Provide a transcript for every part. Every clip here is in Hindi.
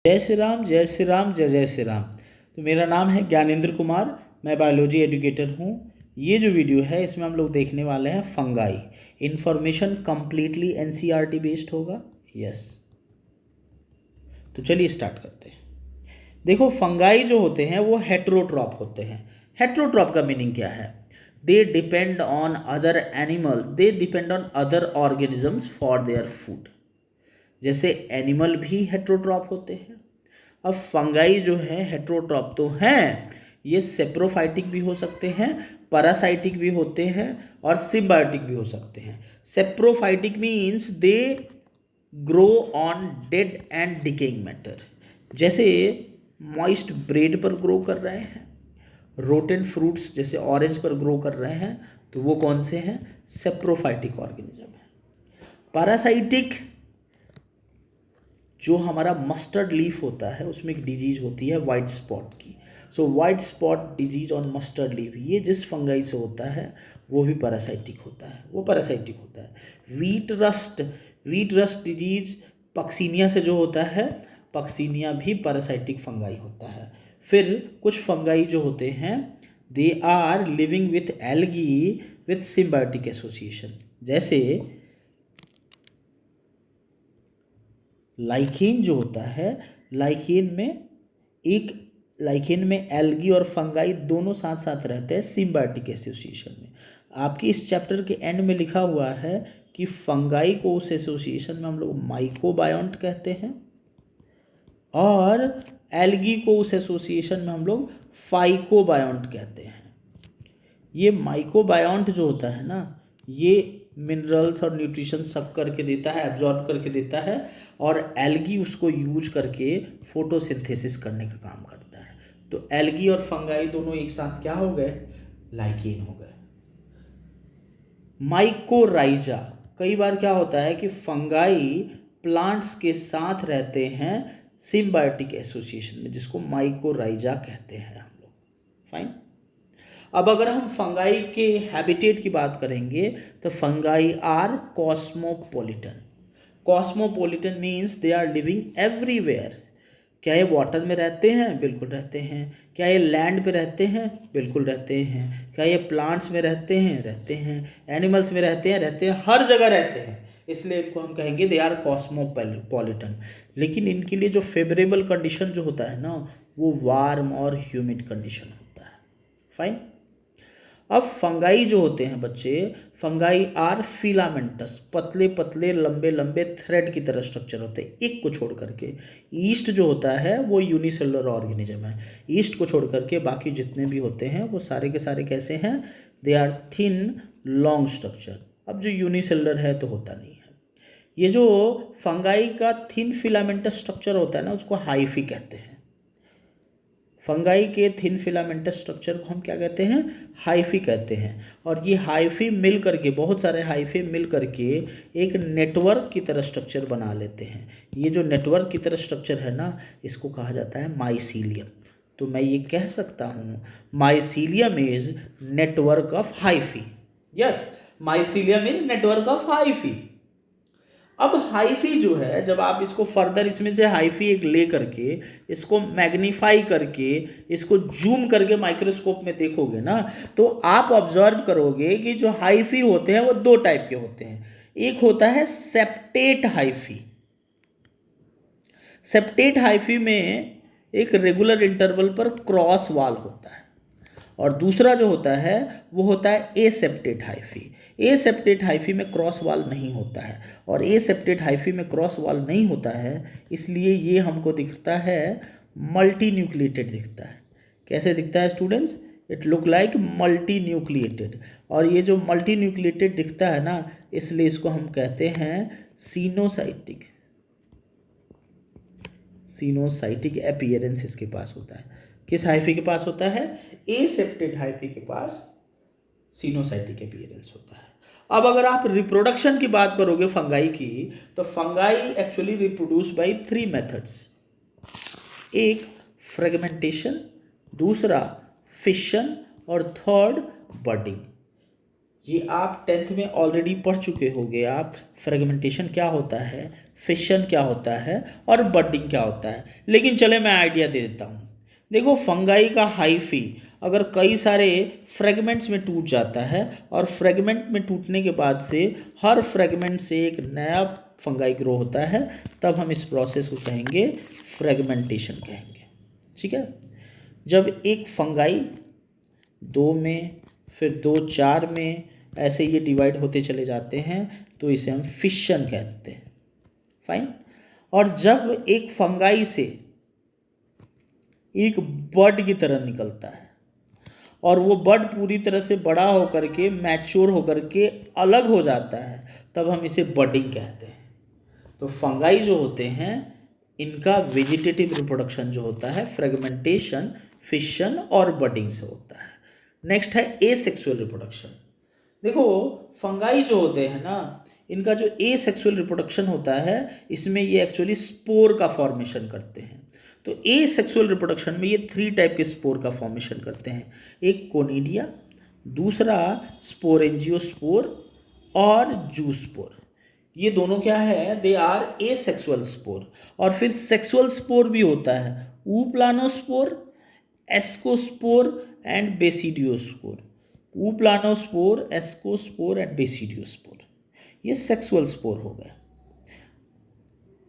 जय श्री राम, जय श्री राम, जय जय श्री राम। तो मेरा नाम है ज्ञानेंद्र कुमार, मैं बायोलॉजी एजुकेटर हूँ। ये जो वीडियो है इसमें हम लोग देखने वाले हैं fungi. Information completely NCERT based होगा। यस, तो चलिए स्टार्ट करते हैं। देखो, फंगाई जो होते हैं वो हेट्रोट्रॉप होते हैं। हेट्रोट्रॉप का मीनिंग क्या है? They depend on other animal, they depend on other organisms for their food. जैसे एनिमल भी हेट्रोट्रॉप होते हैं। अब फंगाई जो है हेट्रोट्रॉप तो हैं, ये सेप्रोफाइटिक भी हो सकते हैं, पैरासाइटिक भी होते हैं और सिम्बायोटिक भी हो सकते हैं। Saprophytic means they grow on dead and decaying matter. जैसे मॉइस्ट ब्रेड पर ग्रो कर रहे हैं, रोटेन फ्रूट्स जैसे ऑरेंज पर ग्रो कर रहे हैं, तो वो कौन से हैं? सेप्रोफाइटिक ऑर्गेनिज्म है। पैरासाइटिक जो हमारा मस्टर्ड लीफ होता है उसमें एक डिजीज होती है वाइट स्पॉट की। So white spot disease on mustard leaf, ये जिस फंगाई से होता है वो भी पैरासाइटिक होता है, वो पैरासाइटिक होता है। वीट रस्ट डिजीज पक्सीनिया से जो होता है, पक्सीनिया भी पैरासाइटिक फंगाई होता है। फिर कुछ फंगाई जो होते हैं they are living with algae with symbiotic association. जैसे लाइकेन जो होता है, लाइकेन में एल्गी और फंगाई दोनों साथ साथ रहते हैं सिम्बायोटिक एसोसिएशन में। आपकी इस चैप्टर के एंड में लिखा हुआ है कि फंगाई को उस एसोसिएशन में हम लोग माइकोबायोंट कहते हैं और एल्गी को उस एसोसिएशन में हम लोग फाइकोबायोंट कहते हैं। ये माइकोबायोंट जो होता है ना, ये मिनरल्स और न्यूट्रिशन सक करके देता है, एब्जॉर्ब करके देता है, और एल्गी उसको यूज करके फोटोसिंथेसिस करने का काम करता है। तो एल्गी और फंगाई दोनों एक साथ क्या हो गए? लाइकेन हो गए। माइकोराइजा, कई बार क्या होता है कि फंगाई प्लांट्स के साथ रहते हैं सिम्बायोटिक एसोसिएशन में, जिसको माइकोराइजा कहते हैं हम लोग। फाइन। अब अगर हम फंगाई के हैबिटेट की बात करेंगे तो fungi are cosmopolitan. Cosmopolitan means they are living everywhere. क्या ये वाटर में रहते हैं? बिल्कुल रहते हैं। क्या ये लैंड पे रहते हैं? बिल्कुल रहते हैं। क्या ये प्लांट्स में रहते हैं? रहते हैं। एनिमल्स में रहते हैं? रहते हैं। हर जगह रहते हैं, इसलिए इनको हम कहेंगे दे आर कॉस्मोपॉलिटन। लेकिन इनके लिए जो फेवरेबल कंडीशन जो होता है ना, वो वार्म और ह्यूमिड कंडीशन होता है। फाइन। अब फंगाई जो होते हैं बच्चे, फंगाई आर फिलामेंटस, पतले पतले लंबे लंबे थ्रेड की तरह स्ट्रक्चर होते हैं, एक को छोड़ करके। ईस्ट जो होता है वो यूनिसेलुलर ऑर्गेनिज्म है। ईस्ट को छोड़ करके बाकी जितने भी होते हैं वो सारे के सारे कैसे हैं? They are thin long structure. अब जो यूनिसेलुलर है तो होता नहीं है। ये जो फंगाई का थिन फिलामेंटस स्ट्रक्चर होता है ना, उसको हाइफी कहते हैं। फंगाई के थिन फिलामेंटस स्ट्रक्चर को हम क्या कहते हैं? हाइफी कहते हैं। और ये हाइफी मिल करके, बहुत सारे हाइफी मिल करके एक नेटवर्क की तरह स्ट्रक्चर बना लेते हैं। ये जो नेटवर्क की तरह स्ट्रक्चर है ना, इसको कहा जाता है माइसीलियम। तो मैं ये कह सकता हूँ mycelium is network of hyphae. Yes, mycelium is network of hyphae. अब हाइफी जो है, जब आप इसको फर्दर इसमें से हाइफी एक ले करके इसको मैग्नीफाई करके इसको जूम करके माइक्रोस्कोप में देखोगे ना, तो आप ऑब्जर्व करोगे कि जो हाइफी होते हैं वो दो टाइप के होते हैं। एक होता है सेप्टेट हाइफी। सेप्टेट हाइफी में एक रेगुलर इंटरवल पर क्रॉस वाल होता है, और दूसरा जो होता है वो होता है एसेप्टेट हाइफी। एसेप्टेट हाइफी में क्रॉस वाल नहीं होता है, और एसेप्टेट हाइफी में क्रॉस वाल नहीं होता है, इसलिए ये हमको दिखता है मल्टी न्यूक्लिएटेड दिखता है। कैसे दिखता है students? It look like multi nucleated. और ये जो मल्टी न्यूक्लिएटेड दिखता है ना, इसलिए इसको हम कहते हैं सीनोसाइटिक। सीनोसाइटिक अपीयरेंस इसके पास होता है। किस हाइफी के पास होता है? एसेप्टेट हाइफी के पास सीनोसाइटिक अपीयरेंस होता है। अब अगर आप रिप्रोडक्शन की बात करोगे फंगाई की, तो fungi actually reproduce by 3 methods. एक फ्रेगमेंटेशन, दूसरा फिशन, और थर्ड बडिंग। ये आप 10th में ऑलरेडी पढ़ चुके होंगे आप। फ्रेगमेंटेशन क्या होता है? फिशन क्या होता है और बडिंग क्या होता है। लेकिन चले मैं आइडिया दे देता हूँ। देखो फंगाई का हाइफी अगर कई सारे फ्रेगमेंट्स में टूट जाता है और फ्रेगमेंट में टूटने के बाद से हर फ्रेगमेंट से एक नया फंगाई ग्रो होता है, तब हम इस प्रोसेस को कहेंगे फ्रेगमेंटेशन कहेंगे। ठीक है। जब एक फंगाई 2 में फिर 2 4 में ऐसे ये डिवाइड होते चले जाते हैं तो इसे हम फिशन कहते हैं। फाइन। और जब एक फंगाई से एक बड की तरह निकलता है और वो बड पूरी तरह से बड़ा होकर के मैच्योर होकर के अलग हो जाता है, तब हम इसे बडिंग कहते हैं। तो फंगाई जो होते हैं इनका वेजिटेटिव रिप्रोडक्शन जो होता है फ्रेगमेंटेशन, फिशन और बडिंग से होता है। नेक्स्ट है एसेक्सुअल रिप्रोडक्शन। देखो फंगाई जो होते हैं ना, इनका जो एसेक्सुअल रिप्रोडक्शन होता है इसमें ये एक्चुअली स्पोर का फॉर्मेशन करते हैं। तो एसेक्सुअल रिप्रोडक्शन में ये 3 टाइप के स्पोर का फॉर्मेशन करते हैं। एक कोनिडिया, दूसरा स्पोरेंजियोस्पोर और जूस्पोर। ये दोनों क्या है, दे आर एसेक्सुअल स्पोर। और फिर सेक्सुअल स्पोर भी होता है, aplanospore, ascospore and basidiospore. Aplanospore, ascospore and basidiospore, ये सेक्सुअल स्पोर हो गए।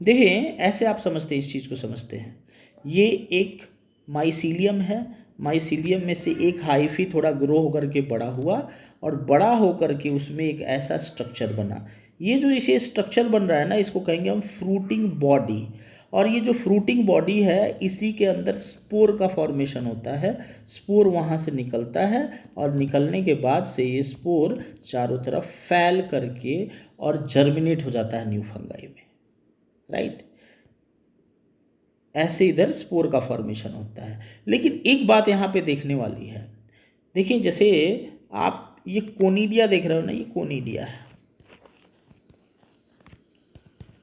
देखें ऐसे आप समझते हैं, इस चीज़ को समझते हैं। ये एक माइसीलियम है, माइसीलियम में से एक हाइफी थोड़ा ग्रो होकर के बड़ा हुआ और बड़ा होकर के उसमें एक ऐसा स्ट्रक्चर बना। ये जो इसे स्ट्रक्चर बन रहा है ना, इसको कहेंगे हम फ्रूटिंग बॉडी। और ये जो फ्रूटिंग बॉडी है इसी के अंदर स्पोर का फॉर्मेशन होता है। स्पोर वहाँ से निकलता है और निकलने के बाद से ये स्पोर चारों तरफ फैल करके और जर्मिनेट हो जाता है न्यू फंगाई में। राइट। ऐसे इधर स्पोर का फॉर्मेशन होता है। लेकिन एक बात यहाँ पे देखने वाली है। देखिए जैसे आप ये कोनिडिया देख रहे हो ना, ये कोनिडिया है,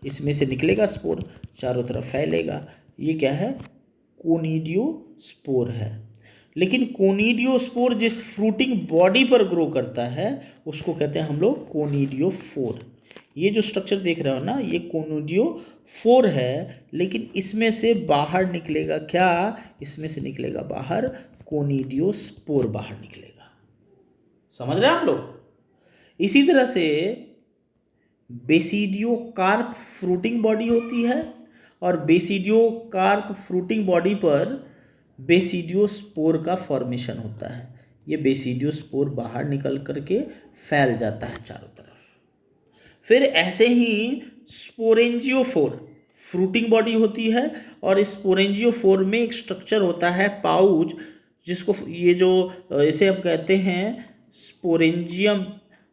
इसमें से निकलेगा स्पोर, चारों तरफ फैलेगा। ये क्या है, कोनिडियोस्पोर है। लेकिन कोनिडियोस्पोर जिस फ्रूटिंग बॉडी पर ग्रो करता है उसको कहते हैं हम लोग कोनिडियोफोर। ये जो स्ट्रक्चर देख रहे हो ना, ये कोनिडियोफोर है। लेकिन इसमें से बाहर निकलेगा क्या, इसमें से निकलेगा बाहर कोनिडियोस्पोर, बाहर निकलेगा। समझ रहे हैं आप लोग। इसी तरह से बेसिडियोकार्प फ्रूटिंग बॉडी होती है और बेसिडियोकार्प फ्रूटिंग बॉडी पर बेसिडियोस्पोर का फॉर्मेशन होता है। ये बेसिडियोस्पोर बाहर निकल करके फैल जाता है चारों तरफ। फिर ऐसे ही स्पोरेंजियोफोर फ्रूटिंग बॉडी होती है और इस स्पोरेंजियोफोर में एक स्ट्रक्चर होता है पाउच, जिसको ये जो इसे हम कहते हैं स्पोरेंजियम।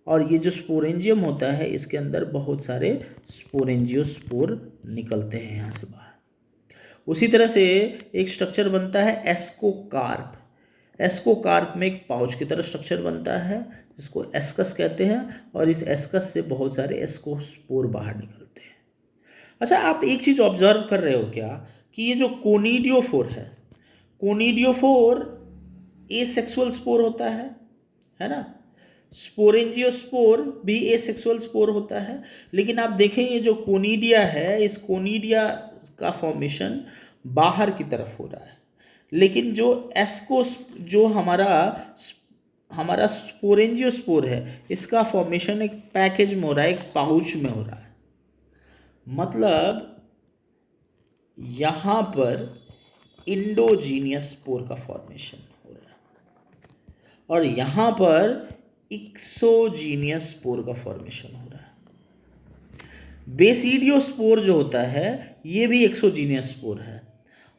और ये जो स्पोरेंजियम होता है इसके अंदर बहुत सारे स्पोरेंजियोस्पोर निकलते हैं यहाँ से बाहर। उसी तरह से एक स्ट्रक्चर बनता है एस्कोकार्प। एस्कोकार्प में एक पाउच की तरह स्ट्रक्चर बनता है जिसको एस्कस कहते हैं और इस एस्कस से बहुत सारे एस्कोस्पोर बाहर निकलते हैं। अच्छा, आप एक चीज़ ऑब्जर्व कर रहे हो क्या कि ये जो कोनिडियोफोर है, कोनिडियोफोर एसेक्सुअल स्पोर होता है ना। स्पोरेंजियोस्पोर भी एसेक्सुअल स्पोर होता है। लेकिन आप देखें ये जो कोनिडिया है, इस कोनिडिया का फॉर्मेशन बाहर की तरफ हो रहा है। लेकिन जो एस्कोस जो हमारा स्पोरेंजियोस्पोर है, इसका फॉर्मेशन एक पैकेज में हो रहा है, एक पाउच में हो रहा है। मतलब यहाँ पर इंडोजीनियस स्पोर का फॉर्मेशन हो रहा है और यहाँ पर एक्सोजीनियस स्पोर का फॉर्मेशन हो रहा है। बेसिडियोस्पोर जो होता है ये भी एक्सोजीनियस स्पोर है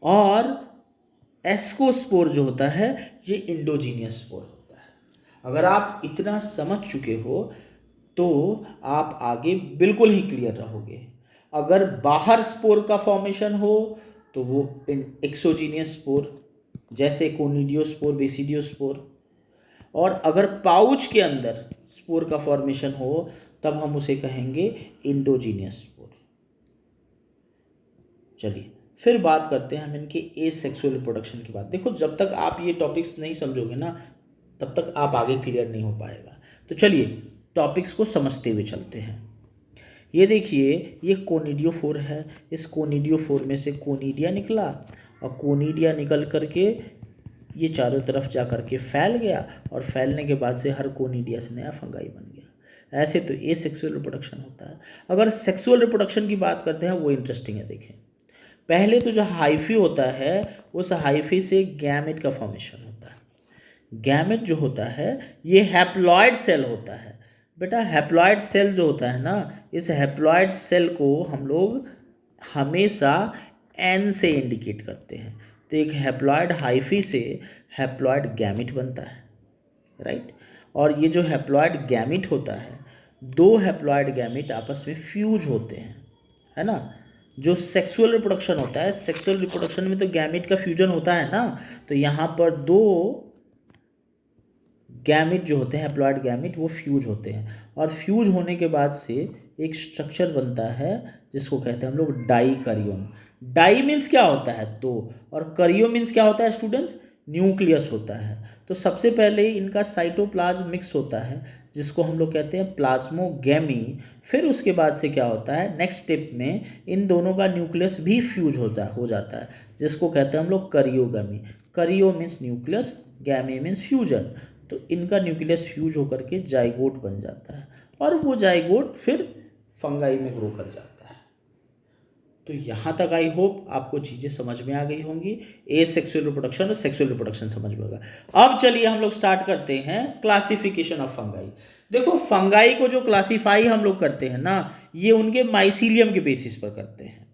और एस्कोस्पोर जो होता है ये इंडोजीनियस स्पोर होता है। अगर आप इतना समझ चुके हो तो आप आगे बिल्कुल ही क्लियर रहोगे। अगर बाहर स्पोर का फॉर्मेशन हो तो वो एक्सोजीनियस स्पोर, जैसे कोनिडियोस्पोर, बेसिडियोस्पोर। और अगर पाउच के अंदर स्पोर का फॉर्मेशन हो तब हम उसे कहेंगे इंडोजीनियस स्पोर। चलिए फिर बात करते हैं हम इनके एसेक्सुअल रिप्रोडक्शन की बात। देखो जब तक आप ये टॉपिक्स नहीं समझोगे ना तब तक आप आगे क्लियर नहीं हो पाएगा। तो चलिए टॉपिक्स को समझते हुए चलते हैं। ये देखिए, ये कोनिडियोफोर है, इस कोनिडियोफोर में से कोनिडिया निकला और कोनिडिया निकल करके ये चारों तरफ जा करके फैल गया और फैलने के बाद से हर कोनिडिया से नया फंगाई बन गया। ऐसे तो ये सेक्सुअल रिप्रोडक्शन होता है। अगर सेक्सुअल रिप्रोडक्शन की बात करते हैं वो इंटरेस्टिंग है। देखें, पहले तो जो हाइफी होता है उस हाइफी से गैमेट का फॉर्मेशन होता है। गैमेट जो होता है ये हैप्लॉइड सेल होता है। बेटा हैप्लॉइड सेल जो होता है ना, इस हैप्लॉइड सेल को हम लोग हमेशा एन से इंडिकेट करते हैं। तो एक हैप्लॉइड हाइफी से हैप्लॉइड गैमेट बनता है, राइट। और ये जो हैप्लॉइड गैमेट होता है, दो हैप्लॉइड गैमेट आपस में फ्यूज होते हैं, है ना। जो सेक्सुअल रिप्रोडक्शन होता है, सेक्सुअल रिप्रोडक्शन में तो गैमेट का फ्यूजन होता है ना, तो यहाँ पर दो गैमेट जो होते हैं, हैप्लॉइड गैमेट, वो फ्यूज होते हैं और फ्यूज होने के बाद से एक स्ट्रक्चर बनता है जिसको कहते हैं हम लोग डाई करियोन। डाई मीन्स क्या होता है? दो, और करियो मीन्स क्या होता है स्टूडेंट्स? न्यूक्लियस होता है। तो सबसे पहले इनका साइटोप्लाज्म मिक्स होता है जिसको हम लोग कहते हैं प्लाज्मोगैमी। फिर उसके बाद से क्या होता है, नेक्स्ट स्टेप में इन दोनों का न्यूक्लियस भी फ्यूज हो जाता है जिसको कहते हैं हम लोग करियोगैमी। करियो मीन्स न्यूक्लियस, गैमी मीन्स फ्यूजन। तो इनका न्यूक्लियस फ्यूज होकर के जाइगोट बन जाता है और वो जाइगोट फिर फंगाई में ग्रो कर जाता है। तो यहाँ तक आई होप आपको चीज़ें समझ में आ गई होंगी। ए सेक्सुअल रिप्रोडक्शन और सेक्सुअल रिप्रोडक्शन समझ में होगा। अब चलिए हम लोग स्टार्ट करते हैं क्लासिफिकेशन ऑफ फंगाई। देखो, फंगाई को जो क्लासीफाई हम लोग करते हैं ना, ये उनके माइसीलियम के बेसिस पर करते हैं,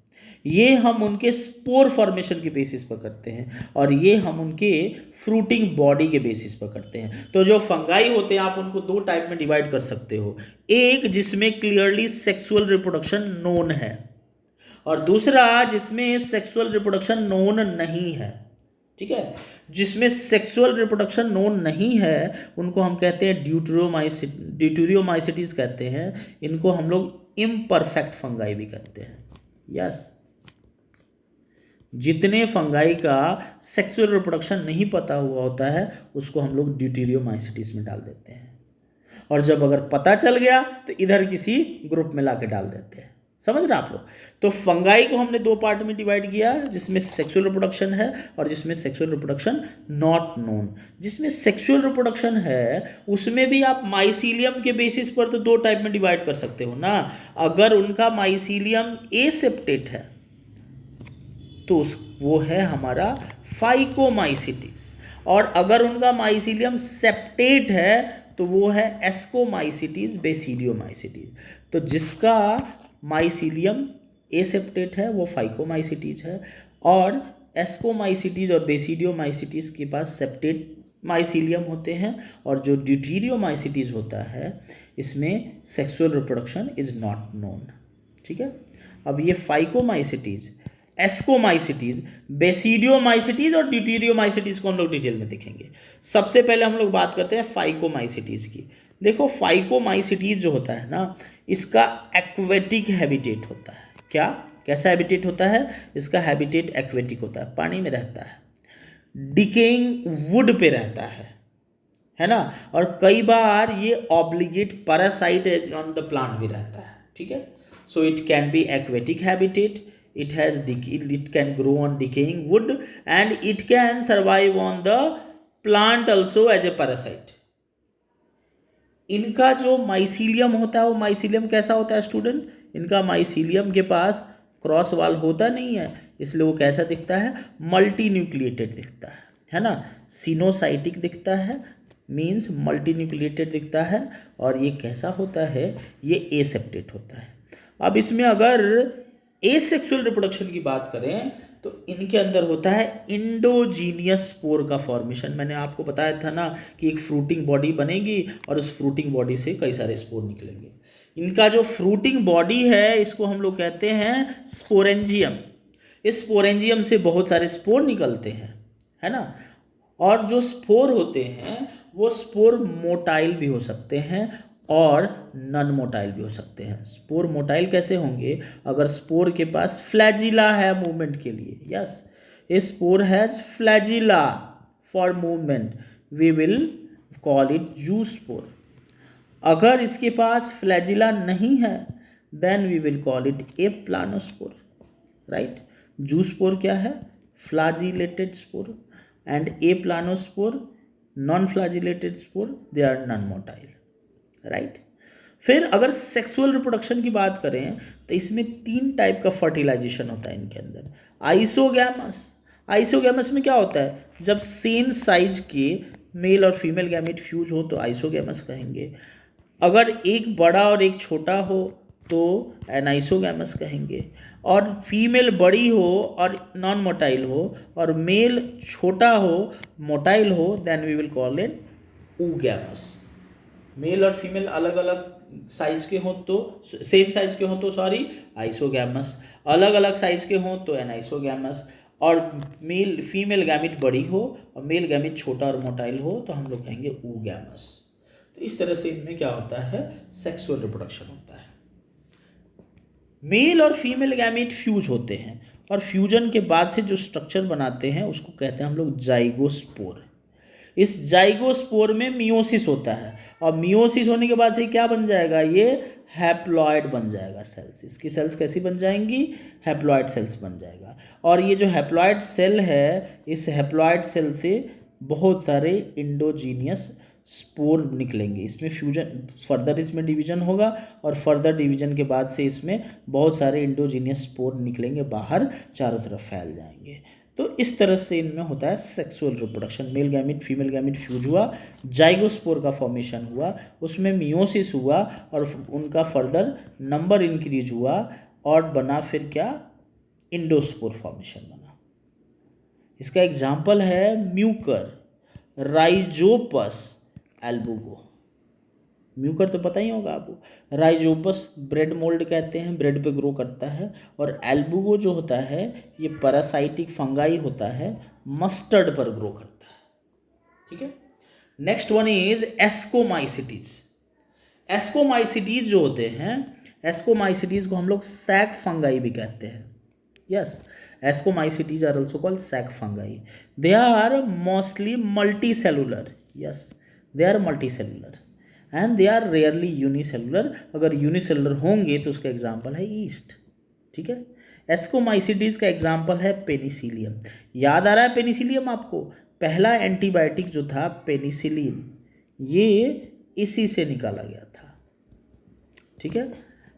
ये हम उनके स्पोर फॉर्मेशन के बेसिस पर करते हैं, और ये हम उनके फ्रूटिंग बॉडी के बेसिस पर करते हैं। तो जो फंगाई होते हैं आप उनको दो टाइप में डिवाइड कर सकते हो, एक जिसमें क्लियरली सेक्सुअल रिप्रोडक्शन नोन है और दूसरा जिसमें सेक्सुअल रिप्रोडक्शन नोन नहीं है। ठीक है, जिसमें सेक्सुअल रिप्रोडक्शन नोन नहीं है उनको हम कहते हैं ड्यूटेरियोमाइसिटीज कहते हैं। इनको हम लोग इम्परफेक्ट फंगाई भी कहते हैं। यस, जितने फंगाई का सेक्सुअल रिप्रोडक्शन नहीं पता हुआ होता है उसको हम लोग ड्यूटेरियोमाइसिटीज में डाल देते हैं, और जब अगर पता चल गया तो इधर किसी ग्रुप में लाके डाल देते हैं। समझ रहे आप लोग? तो फंगाई को हमने दो पार्ट में डिवाइड किया, जिसमें सेक्सुअल रिप्रोडक्शन है और जिसमें सेक्सुअल रिप्रोडक्शन नॉट नोन। जिसमें सेक्सुअल रिप्रोडक्शन है उसमें भी आप माइसीलियम के बेसिस पर तो दो टाइप में डिवाइड कर सकते हो ना। अगर उनका माइसीलियम एसेप्टेट है तो वो है हमारा फाइकोमाइसिटीज, और अगर उनका माइसीलियम सेप्टेट है तो वो है एस्कोमाइसिटीज, बेसिडियोमाइसिटीज। तो जिसका माइसीलियम एसेप्टेट है वो फाइकोमाइसिटीज है, और एस्कोमाइसिटीज और बेसिडियोमाइसिटीज के पास सेप्टेट माइसीलियम होते हैं, और जो ड्यूटेरियोमाइसिटीज होता है इसमें sexual reproduction is not known. ठीक है, अब ये फाइकोमाइसिटीज, एस्कोमाइसिटीज, बेसिडियोमाइसिटीज और ड्यूटेरियोमाइसिटीज को हम लोग डिटेल में देखेंगे। सबसे पहले हम लोग बात करते हैं फाइकोमाइसिटीज की। देखो, फाइकोमाइसिटीज जो होता है ना, इसका एक्वेटिक हैबिटेट होता है। क्या, कैसा हैबिटेट होता है? इसका हैबिटेट एक्वेटिक होता है, पानी में रहता है, डिकेइंग वुड पे रहता है ना, और कई बार ये obligate parasite on the plant भी रहता है। ठीक है, so it can be aquatic habitat, it can grow on decaying wood and it can survive on the plant also as a parasite. इनका जो माइसीलियम होता है वो माइसीलियम कैसा होता है स्टूडेंट्स? इनका माइसीलियम के पास क्रॉस वाल होता नहीं है, इसलिए वो कैसा दिखता है? मल्टी न्यूक्लिएटेड दिखता है ना। सिनोसाइटिक दिखता है, मीन्स मल्टी न्यूक्लिएटेड दिखता है, और ये कैसा होता है? ये एसेप्टेट होता है। अब इसमें अगर एसेक्सुअल रिप्रोडक्शन की बात करें तो इनके अंदर होता है इंडोजीनियस स्पोर का फॉर्मेशन। मैंने आपको बताया था ना कि एक फ्रूटिंग बॉडी बनेगी और उस फ्रूटिंग बॉडी से कई सारे स्पोर निकलेंगे। इनका जो फ्रूटिंग बॉडी है इसको हम लोग कहते हैं स्पोरेंजियम। इस स्पोरेंजियम से बहुत सारे स्पोर निकलते हैं, है ना। और जो स्पोर होते हैं वो स्पोर मोटाइल भी हो सकते हैं और नॉन मोटाइल भी हो सकते हैं। स्पोर मोटाइल कैसे होंगे? अगर स्पोर के पास फ्लैजिला है मूवमेंट के लिए। Yes, a spore has flagella for movement, we will call it zoospore. अगर इसके पास फ्लैजिला नहीं है then we will call it aplanospore, right. Zoospore क्या है? Flagellated spore, and aplanospore non flagellated spore, they are non motile, right. फिर अगर सेक्सुअल रिप्रोडक्शन की बात करें तो इसमें 3 टाइप का फर्टिलाइजेशन होता है इनके अंदर। आइसोगैमस, आइसोगैमस में क्या होता है? जब सेम साइज के मेल और फीमेल गैमेट फ्यूज हो तो आइसोगैमस कहेंगे। अगर एक बड़ा और एक छोटा हो तो एनाइसोगैमस कहेंगे। और फीमेल बड़ी हो और नॉन मोटाइल हो और मेल छोटा हो, मोटाइल हो, then we will call it oogamous। Male और फीमेल अलग अलग साइज के हों तो, सेम साइज के हों तो सॉरी आइसोगैमस, अलग अलग साइज के हों तो एनाइसोगैमस, और मेल फीमेल गैमेट बड़ी हो और मेल गैमेट छोटा और मोटाइल हो तो हम लोग कहेंगे oogamous। तो इस तरह से इनमें क्या होता है? सेक्सुअल रिप्रोडक्शन होता है। मेल और फीमेल गैमेट फ्यूज होते हैं और फ्यूजन के बाद से जो स्ट्रक्चर बनाते हैं उसको कहते हैं हम लोग जाइगोस्पोर। इस जाइगोस्पोर में मियोसिस होता है और मियोसिस होने के बाद से क्या बन जाएगा? ये हैप्लॉइड बन जाएगा सेल्स। इसकी सेल्स कैसी बन जाएंगी? हैप्लॉइड सेल्स बन जाएगा। और ये जो हैप्लॉइड सेल है, इस हैप्लॉइड सेल से बहुत सारे इंडोजीनियस स्पोर निकलेंगे। इसमें फ्यूजन फर्दर इसमें डिवीजन होगा और फर्दर डिवीजन के बाद से इसमें बहुत सारे इंडोजीनियस स्पोर निकलेंगे बाहर, चारों तरफ फैल जाएंगे। तो इस तरह से इनमें होता है sexual reproduction. Male gamete female gamete fuse हुआ, जाइगोस्पोर का फॉर्मेशन हुआ, उसमें मियोसिस हुआ और उनका फर्दर नंबर इंक्रीज हुआ और बना फिर क्या? इंडोस्पोर फॉर्मेशन बना। इसका एग्जाम्पल है म्यूकर, राइजोपस, एल्बुगो। म्यूकर तो पता ही होगा आपको। राइजोपस ब्रेड मोल्ड कहते हैं, ब्रेड पे ग्रो करता है। और एल्बुगो जो होता है ये पैरासाइटिक फंगाई होता है, मस्टर्ड पर ग्रो करता है, ठीक है। Next one is ascomycetes. Ascomycetes जो होते हैं, एस्कोमाइसिटीज को हम लोग सैक फंगाई भी कहते हैं। Yes, ascomycetes are also called sac fungi. They are mostly multicellular. Yes, they are multicellular and they are rarely unicellular. अगर यूनिसेलुलर होंगे तो उसका एग्जाम्पल है ईस्ट, ठीक है। एस्कोमाइसिटीज का एग्जाम्पल है पेनिसिलियम। याद आ रहा है पेनिसिलियम आपको? पहला एंटीबायोटिक जो था पेनिसिलिन, ये इसी से निकाला गया था, ठीक है।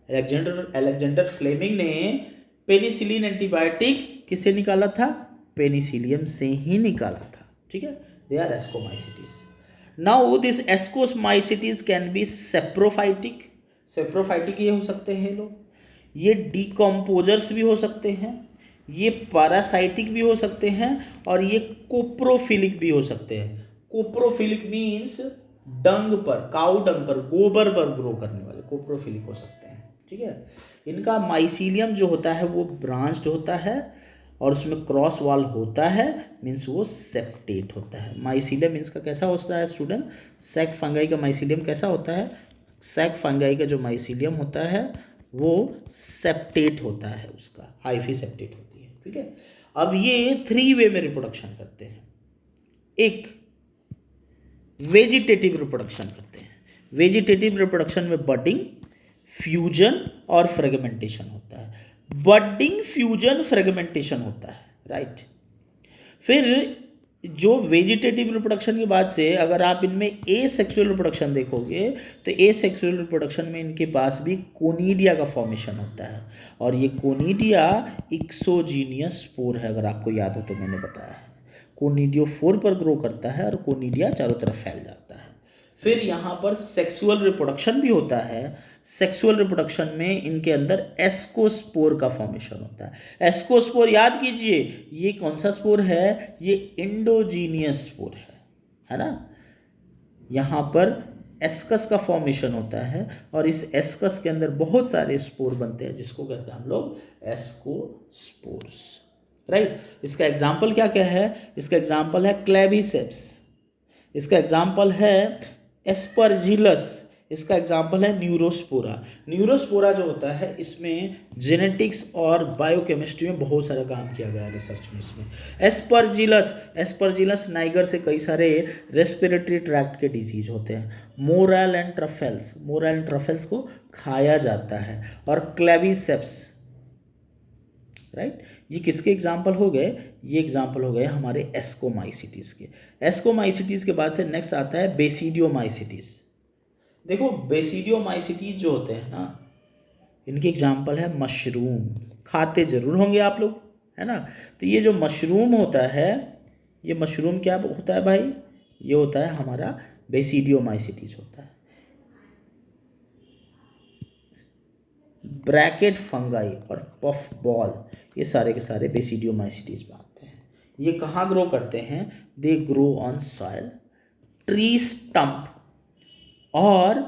अलेक्जेंडर फ्लेमिंग ने पेनिसिलिन एंटीबायोटिक किससे निकाला था? पेनिसिलियम से ही निकाला था, ठीक है। They are ascomycetes. Now this ascomycetes can be saprophytic. Saprophytic ये हो सकते हैं लोग, ये डिकम्पोजर्स भी हो सकते हैं, ये पैरासाइटिक भी हो सकते हैं और ये कोप्रोफिलिक भी हो सकते हैं। कोप्रोफिलिक मीन्स डंग पर, काउ डंग पर, गोबर पर ग्रो करने वाले कोप्रोफिलिक हो सकते हैं, ठीक है। इनका माइसीलियम जो होता है वो ब्रांच्ड होता है और उसमें क्रॉस वॉल होता है, मीन्स वो सेप्टेट होता है। माइसीलियम मीन्स का कैसा होता है स्टूडेंट? सैक फंगाई का माइसीलियम कैसा होता है? सैक फंगाई का जो माइसीलियम होता है वो सेप्टेट होता है, उसका हाइफी सेप्टेट होती है, ठीक है। अब ये 3 वे में रिप्रोडक्शन करते हैं। एक वेजिटेटिव रिप्रोडक्शन करते हैं। वेजिटेटिव रिप्रोडक्शन में बडिंग, फ्यूजन और फ्रेगमेंटेशन होता है। बडिंग, फ्यूजन, फ्रेगमेंटेशन होता है, राइट। फिर जो वेजिटेटिव रिप्रोडक्शन के बाद से अगर आप इनमें ए सेक्सुअल रिप्रोडक्शन देखोगे तो ए सेक्सुअल रिप्रोडक्शन में इनके पास भी कोनिडिया का फॉर्मेशन होता है और ये कोनिडिया एक्सोजीनियस स्पोर है। अगर आपको याद हो तो मैंने बताया है, कोनिडियोफोर पर ग्रो करता है और कोनिडिया चारों तरफ फैल जाता है। फिर यहाँ पर सेक्सुअल रिप्रोडक्शन भी होता है। सेक्सुअल रिप्रोडक्शन में इनके अंदर एस्कोस्पोर का फॉर्मेशन होता है। एस्कोस्पोर याद कीजिए, ये कौन सा स्पोर है? ये इंडोजीनियस स्पोर है ना। यहाँ पर एस्कस का फॉर्मेशन होता है और इस एस्कस के अंदर बहुत सारे स्पोर बनते हैं जिसको कहते हैं हम लोग एस्कोस्पोर्स, राइट। इसका एग्जाम्पल क्या क्या है? इसका एग्जाम्पल है क्लेबिसेप्स, इसका एग्जाम्पल है एस्परजिलस, इसका एग्जाम्पल है न्यूरोस्पोरा। न्यूरोस्पोरा जो होता है इसमें जेनेटिक्स और बायोकेमिस्ट्री में बहुत सारा काम किया गया है रिसर्च में इसमें। एस्परजिलस नाइगर से कई सारे रेस्पिरेटरी ट्रैक्ट के डिजीज होते हैं। मोरल एंड ट्रफेल्स को खाया जाता है। और क्लेविसेप्स, राइट, ये किसके एग्जाम्पल हो गए? ये एग्जाम्पल हो गए हमारे एस्कोमाइसिटीज के। एस्कोमाइसिटीज के बाद से नेक्स्ट आता है बेसिडियोमाइसिटीज। देखो बेसिडियोमाइसिटीज जो होते हैं ना, इनके एग्जाम्पल है मशरूम। खाते जरूर होंगे आप लोग, है ना। तो ये जो मशरूम होता है, ये मशरूम क्या होता है भाई? ये होता है हमारा बेसिडियोमाइसिटीज होता है। ब्रैकेट फंगाई और पफ बॉल, ये सारे के सारे बेसिडियोमाइसिटीज में आते हैं। ये कहाँ ग्रो करते हैं? They grow on soil, tree stump और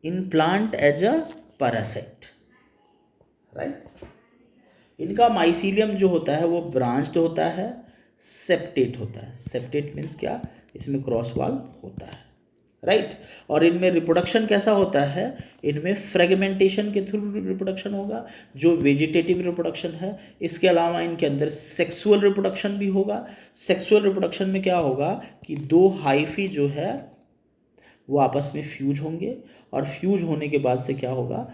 in plant as a parasite, right. इनका माइसीलियम जो होता है वो ब्रांच्ड होता है, सेप्टेट होता है। सेप्टेट मीन्स क्या? इसमें क्रॉस वॉल होता है, राइट। और इनमें रिप्रोडक्शन कैसा होता है? इनमें फ्रेगमेंटेशन के थ्रू रिप्रोडक्शन होगा, जो वेजिटेटिव रिप्रोडक्शन है। इसके अलावा इनके अंदर सेक्सुअल रिप्रोडक्शन भी होगा। सेक्सुअल रिप्रोडक्शन में क्या होगा कि दो हाइफी जो है वो आपस में फ्यूज होंगे, और फ्यूज होने के बाद से क्या होगा?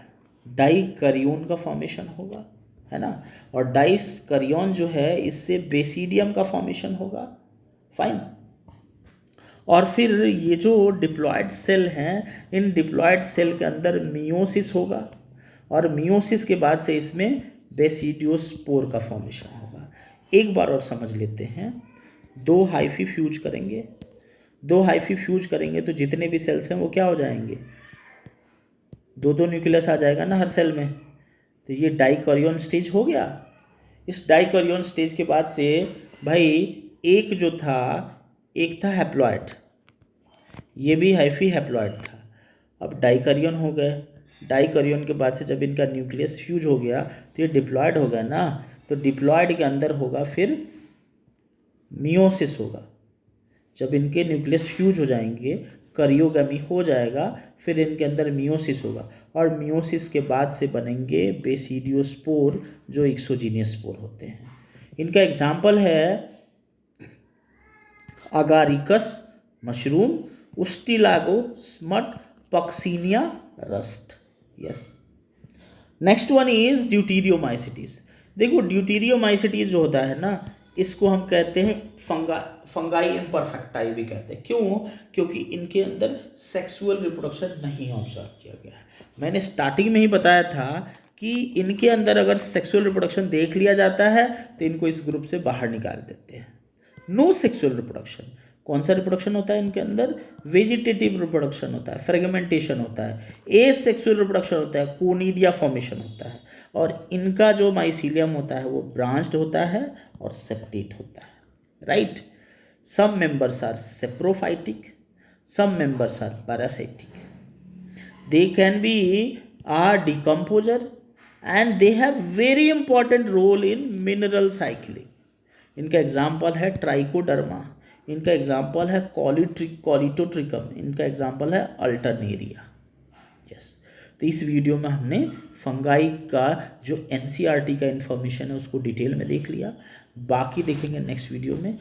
डाइकैरियोन का फॉर्मेशन होगा, है ना। और डाइकैरियोन जो है इससे बेसिडियम का फॉर्मेशन होगा, फाइन। और फिर ये जो डिप्लॉयड सेल हैं, इन डिप्लॉयड सेल के अंदर मियोसिस होगा, और मियोसिस के बाद से इसमें बेसिडियोस्पोर का फॉर्मेशन होगा। एक बार और समझ लेते हैं। दो हाइफी फ्यूज करेंगे, तो जितने भी सेल्स हैं वो क्या हो जाएंगे? दो न्यूक्लियस आ जाएगा ना हर सेल में। तो ये डाइकैरियोन स्टेज हो गया। इस डाइकैरियोन स्टेज के बाद से भाई एक जो था, एक था हैप्लॉइड, ये भी हाइफी हैप्लॉइड था। अब डाइकैरियोन हो गए। डाइकैरियोन के बाद से जब इनका न्यूक्लियस फ्यूज हो गया तो ये डिप्लॉयड हो गया ना। तो डिप्लॉयड के अंदर होगा फिर मियोसिस होगा। जब इनके न्यूक्लियस फ्यूज हो जाएंगे, करियोगमी हो जाएगा, फिर इनके अंदर मियोसिस होगा, और मियोसिस के बाद से बनेंगे बेसिडियोस्पोर, जो एक्सोजीनियस स्पोर होते हैं। इनका एग्जाम्पल है Agaricus mushroom, Ustilago smut, Puccinia rust. Yes, next one is deuteromycetes. देखो ड्यूटीरियोमाइसिटीज जो होता है ना, इसको हम कहते हैं फंगाई इम्परफेक्टाई भी कहते हैं। क्यों? क्योंकि इनके अंदर सेक्सुअल रिप्रोडक्शन नहीं ऑब्जर्व किया गया है। मैंने स्टार्टिंग में ही बताया था कि इनके अंदर अगर सेक्सुअल रिप्रोडक्शन देख लिया जाता है तो इनको इस ग्रुप से बाहर निकाल देते हैं। No sexual reproduction. कौन सा रिप्रोडक्शन होता है इनके अंदर? वेजिटेटिव रिप्रोडक्शन होता है, फ्रेगमेंटेशन होता है, एसेक्सुअल रिप्रोडक्शन होता है, कोनिडिया फॉर्मेशन होता है। और इनका जो माइसीलियम होता है वो ब्रांच्ड होता है और सेप्टेट होता है, right. Some members are saprophytic, some members are parasitic. They can be are decomposer and they have very important role in mineral cycling. इनका एग्जाम्पल है ट्राइकोडर्मा, इनका एग्जाम्पल है कॉलिटोट्रिकम, इनका एग्जाम्पल है अल्टरनेरिया। यस, तो इस वीडियो में हमने फंगाई का जो एनसीईआरटी का इन्फॉर्मेशन है उसको डिटेल में देख लिया। बाकी देखेंगे नेक्स्ट वीडियो में।